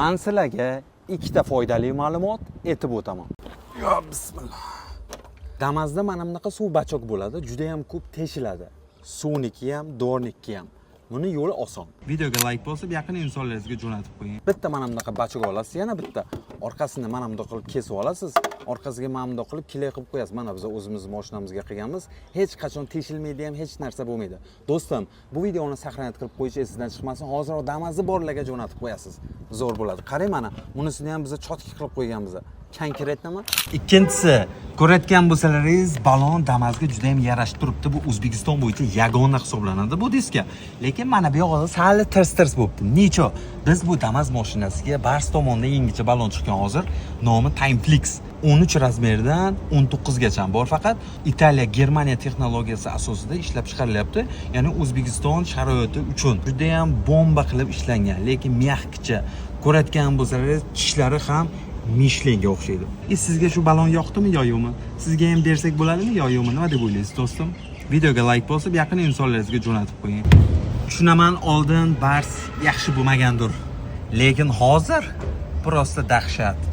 Men sizlarga ikkita foydali ma'lumot aytib o'taman. Yo bismillah. Damazda mana bunaqa suv bachok bo'ladi, juda ham ko'p teshiladi. Suvniki ham, do'rniki ham. Buni yo'li oson. Videoga like bosib, yaqin insonlaringizga jo'natib qo'ying. Bitta mana bunaqa bachok olasiz, yana bitta orqasini mana bunday qilib kesib olasiz, orqasiga mana bunday qilib kilay qilib qo'yasiz. Mana biz o'zimiz mashinamizga qilganmiz. Hech qachon teshilmaydi ham, hech narsa bo'lmaydi. Do'stim, bu videoni saqlanib qilib qo'yish esingizdan chiqmasin. Hozir Damazda borlarga jo'natib qo'yasiz. Zo'r bo'ladi. Qarang mana, bunisini ham biz chotki qilib qo'yganmiz. Konkretnimi? Ikkinchisi, ko'rayotgan bo'lsalaringiz, balon Damazga juda ham yarashib turibdi. Bu O'zbekiston bo'yicha yagona hisoblanadi bu diska. Lekin mana bu yoqda sal ters bo'libdi. Necha? Biz bu Damaz mashinasiga Bars tomonidan yangicha balon chiqqan hozir. Nomi Timeflix. 13 razmerdan 19 gacha bor, faqat Italiya, Germaniya texnologiyasi asosida ishlab chiqarilyapti. Ya'ni O'zbekiston sharoiti uchun juda ham bomba qilib ishlangan, lekin mягкicha. Ko'rayotgan bo'lsalaringiz, tishlari ham Michelinga o'xshaydi. Sizga shu balon yoqdimi yo yo'qmi? Sizga ham bersak bo'ladimi yo yo'qmi? Nima deb o'ylaysiz, do'stim? Videoga like bosib, yaqin insonlaringizga jo'natib qo'ying. Tushunaman, oldin Bars yaxshi bo'lmagandir, lekin hozir prosta dahshat.